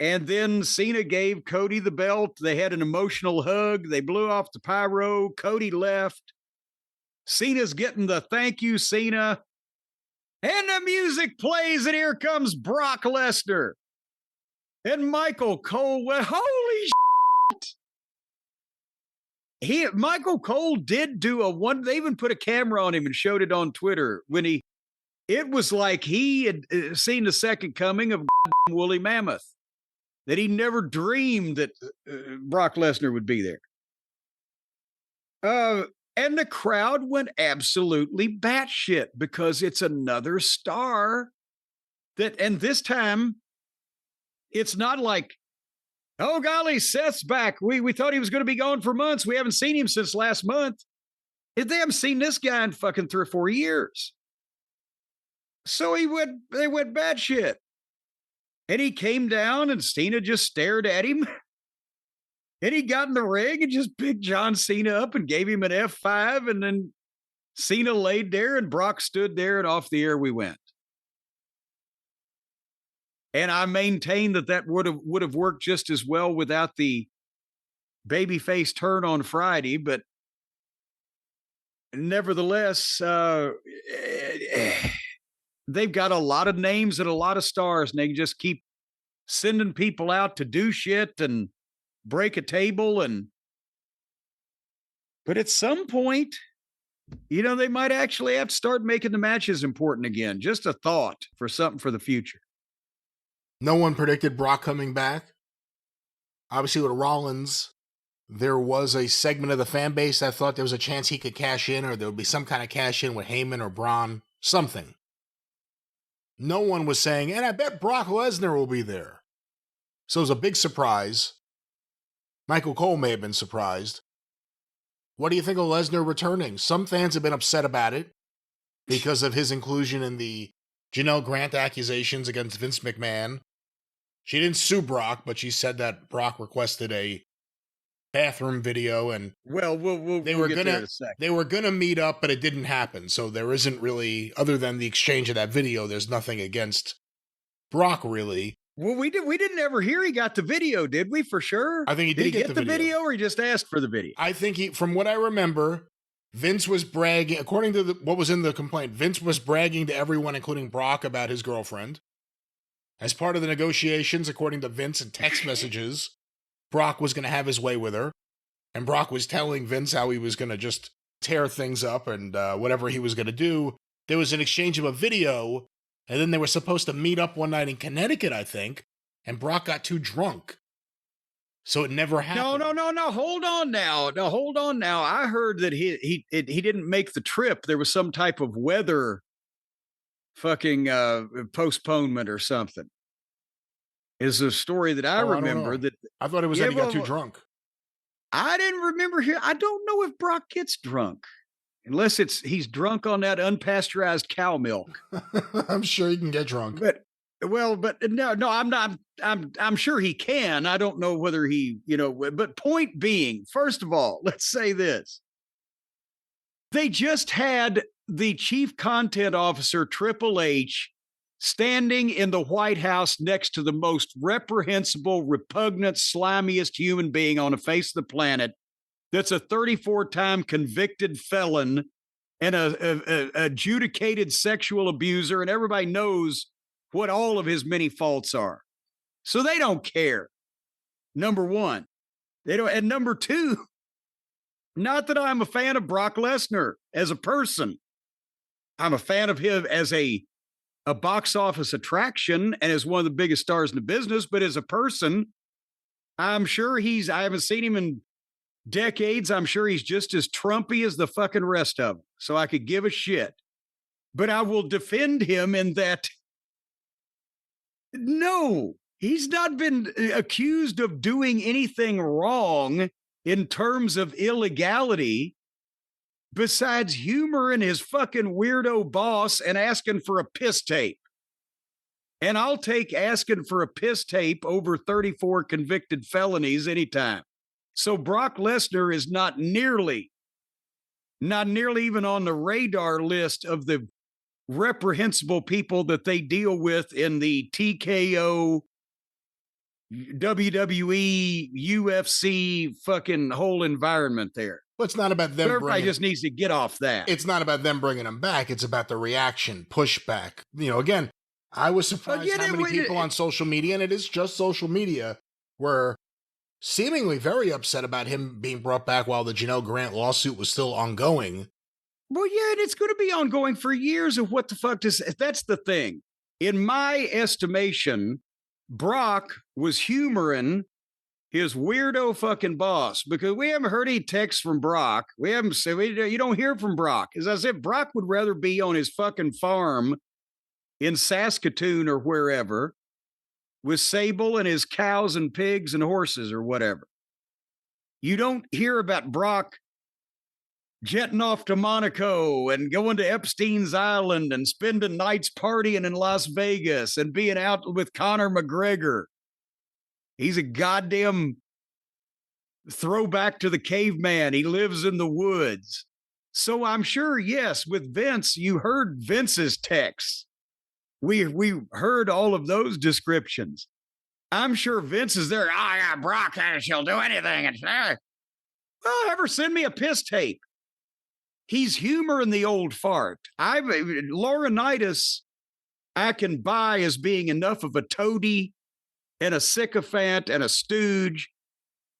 And then Cena gave Cody the belt. They had an emotional hug. They blew off the pyro. Cody left. Cena's getting the thank you, Cena. And the music plays, and here comes Brock Lesnar. And Michael Cole went, holy shit. Michael Cole did do they even put a camera on him and showed it on Twitter it was like he had seen the second coming of Woolly Mammoth, that he never dreamed that Brock Lesnar would be there. And the crowd went absolutely batshit because it's another star and this time it's not like, oh, golly, Seth's back. We thought he was going to be gone for months. We haven't seen him since last month. They haven't seen this guy in fucking 3 or 4 years. So they went batshit. And he came down and Cena just stared at him. And he got in the ring and just picked John Cena up and gave him an F5. And then Cena laid there and Brock stood there, and off the air we went. And I maintain that would have worked just as well without the babyface turn on Friday. But nevertheless, they've got a lot of names and a lot of stars, and they just keep sending people out to do shit and break a table. But at some point, they might actually have to start making the matches important again. Just a thought for something for the future. No one predicted Brock coming back. Obviously, with Rollins, there was a segment of the fan base that thought there was a chance he could cash in, or there would be some kind of cash in with Heyman or Braun, something. No one was saying, and I bet Brock Lesnar will be there. So it was a big surprise. Michael Cole may have been surprised. What do you think of Lesnar returning? Some fans have been upset about it because of his inclusion in the Janelle Grant accusations against Vince McMahon. She didn't sue Brock, but she said that Brock requested a bathroom video, and they were gonna meet up, but it didn't happen. So there isn't really, other than the exchange of that video, there's nothing against Brock really. Well, we didn't ever hear he got the video, did we? For sure. I think he did get the video, or he just asked for the video. I think from what I remember, Vince was bragging, according to what was in the complaint, Vince was bragging to everyone, including Brock, about his girlfriend. As part of the negotiations, according to Vince and text messages, Brock was going to have his way with her. And Brock was telling Vince how he was going to just tear things up and whatever he was going to do. There was an exchange of a video, and then they were supposed to meet up one night in Connecticut, I think, and Brock got too drunk. So it never happened. No. Hold on now. I heard that he didn't make the trip. There was some type of weather fucking postponement or something. Is a story that I remember. I thought it was that he got too drunk. I didn't remember here. I don't know if Brock gets drunk. Unless he's drunk on that unpasteurized cow milk. I'm sure he can get drunk. But no, I'm not. I'm sure he can. I don't know whether he, but point being, first of all, let's say this. They just had the chief content officer, Triple H, standing in the White House next to the most reprehensible, repugnant, slimiest human being on the face of the planet. That's a 34-time convicted felon and a adjudicated sexual abuser, and everybody knows what all of his many faults are. So they don't care. Number one, they don't. And number two, not that I'm a fan of Brock Lesnar as a person. I'm a fan of him as a box office attraction and as one of the biggest stars in the business. But as a person, I'm sure I haven't seen him in decades. I'm sure he's just as Trumpy as the fucking rest of them. So I could give a shit. But I will defend him in that. No, he's not been accused of doing anything wrong in terms of illegality besides humoring his fucking weirdo boss and asking for a piss tape. And I'll take asking for a piss tape over 34 convicted felonies anytime. So Brock Lesnar is not nearly even on the radar list of the reprehensible people that they deal with in the TKO WWE, UFC fucking whole environment there. Well, it's not about them Everybody just needs to get off that. It's not about them bringing him back. It's about the reaction, pushback. Again, I was surprised how many people on social media, and it is just social media, were seemingly very upset about him being brought back while the Janelle Grant lawsuit was still ongoing. Well, yeah, and it's going to be ongoing for years of what the fuck does. That's the thing. In my estimation, Brock was humoring his weirdo fucking boss, because we haven't heard any texts from Brock. We haven't said, you don't hear from Brock. As I said, Brock would rather be on his fucking farm in Saskatoon or wherever with Sable and his cows and pigs and horses or whatever. You don't hear about Brock jetting off to Monaco and going to Epstein's Island and spending nights partying in Las Vegas and being out with Conor McGregor. He's a goddamn throwback to the caveman. He lives in the woods. So I'm sure, yes, with Vince, you heard Vince's texts. We heard all of those descriptions. I'm sure Vince is there. Oh, yeah, Brock, she'll do anything. Well, ever send me a piss tape. He's humoring the old fart. Laurinaitis, I can buy as being enough of a toady and a sycophant and a stooge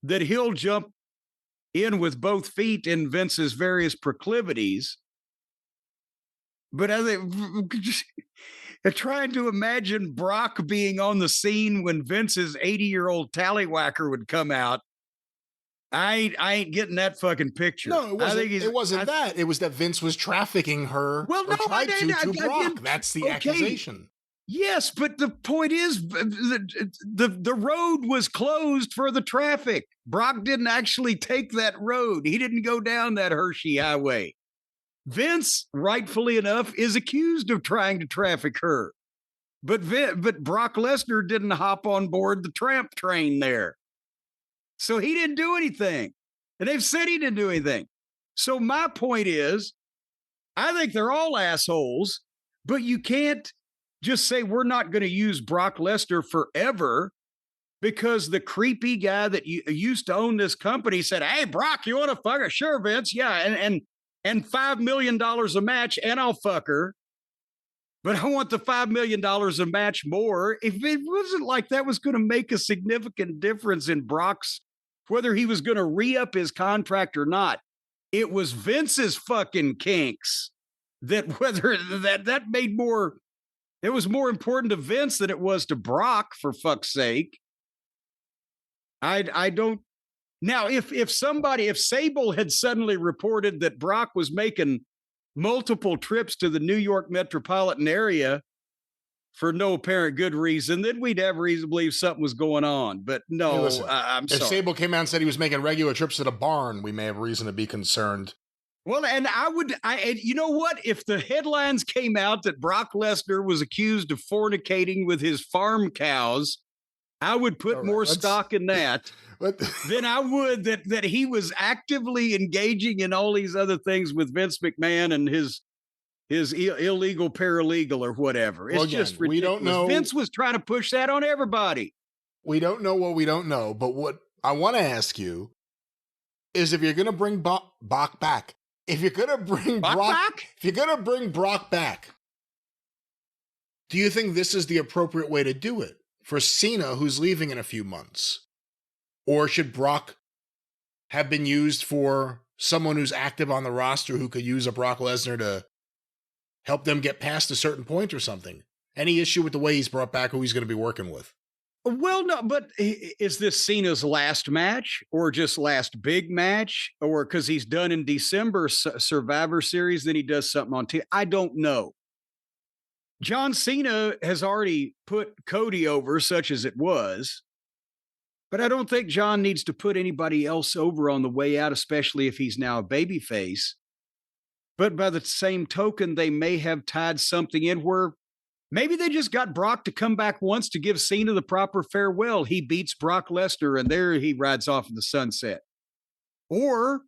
that he'll jump in with both feet in Vince's various proclivities. But I'm trying to imagine Brock being on the scene when Vince's 80-year-old tallywhacker would come out. I ain't getting that fucking picture. No, it wasn't that. It was that Vince was trafficking her. Well, no, tried to Brock. That's the accusation. Yes, but the point is, the road was closed for the traffic. Brock didn't actually take that road. He didn't go down that Hershey Highway. Vince, rightfully enough, is accused of trying to traffic her. But Brock Lesnar didn't hop on board the tramp train there. So he didn't do anything. And they've said he didn't do anything. So my point is, I think they're all assholes, but you can't just say we're not going to use Brock Lesnar forever because the creepy guy that used to own this company said, hey, Brock, you want to fuck her? Sure, Vince. Yeah. And $5 million a match, and I'll fuck her. But I want the $5 million a match more. If it wasn't like that was going to make a significant difference in Brock's, whether he was going to re-up his contract or not, it was Vince's fucking kinks that made more. It was more important to Vince than it was to Brock, for fuck's sake. I don't. Now, if Sable had suddenly reported that Brock was making multiple trips to the New York metropolitan area for no apparent good reason, then we'd have reason to believe something was going on. But no, hey, listen, I'm sorry. If Sable came out and said he was making regular trips to the barn, we may have reason to be concerned. Well, and you know what? If the headlines came out that Brock Lesnar was accused of fornicating with his farm cows, I would put more stock in that than I would that he was actively engaging in all these other things with Vince McMahon and his illegal paralegal or whatever. It's just ridiculous. We don't know. Vince was trying to push that on everybody. We don't know what we don't know, but what I want to ask you is, if you're going to bring Brock back, if you're going to bring Brock back, do you think this is the appropriate way to do it for Cena, who's leaving in a few months? Or should Brock have been used for someone who's active on the roster who could use a Brock Lesnar to help them get past a certain point or something? Any issue with the way he's brought back, who he's going to be working with? Well, no, but is this Cena's last match or just last big match? Or because he's done in December Survivor Series, then he does something on TV? I don't know. John Cena has already put Cody over, such as it was. But I don't think John needs to put anybody else over on the way out, especially if he's now a babyface. But by the same token, they may have tied something in where maybe they just got Brock to come back once to give Cena the proper farewell. He beats Brock Lesnar, and there he rides off in the sunset. Or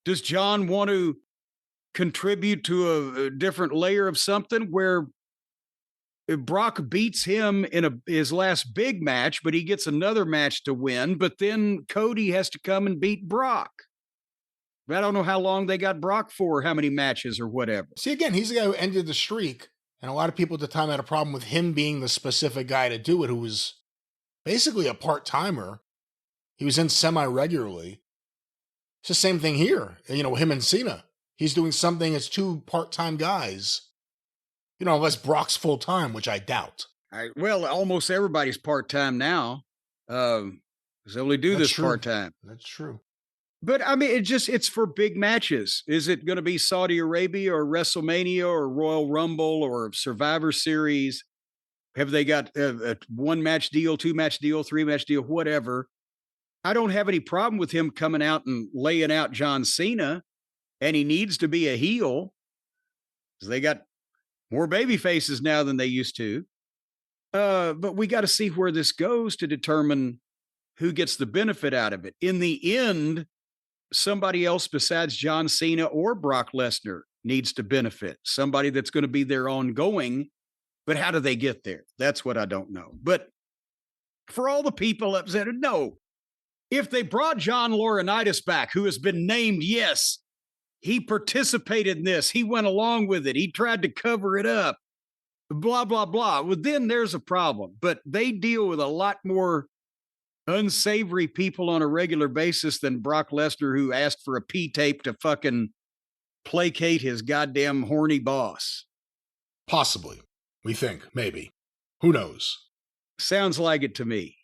does John want to contribute to a different layer of something where Brock beats him in his last big match, but he gets another match to win. But then Cody has to come and beat Brock. I don't know how long they got Brock for, how many matches or whatever. See, again, he's the guy who ended the streak, and a lot of people at the time had a problem with him being the specific guy to do it, who was basically a part-timer. He was in semi-regularly. It's the same thing here, him and Cena. He's doing something as two part-time guys, unless Brock's full-time, which I doubt. Well, almost everybody's part-time now. Because they only do this part-time. That's true. But I mean, it's for big matches. Is it going to be Saudi Arabia or WrestleMania or Royal Rumble or Survivor Series? Have they got a 1-match deal, 2-match deal, 3-match deal, whatever? I don't have any problem with him coming out and laying out John Cena, and he needs to be a heel because they got more baby faces now than they used to. But we got to see where this goes to determine who gets the benefit out of it. In the end, somebody else besides John Cena or Brock Lesnar needs to benefit. Somebody that's going to be there ongoing. But how do they get there? That's what I don't know. But for all the people upset, no. If they brought John Laurinaitis back, who has been named, yes, he participated in this. He went along with it. He tried to cover it up. Blah, blah, blah. Well, then there's a problem. But they deal with a lot more unsavory people on a regular basis than Brock Lesnar, who asked for a P-tape to fucking placate his goddamn horny boss. Possibly. We think. Maybe. Who knows? Sounds like it to me.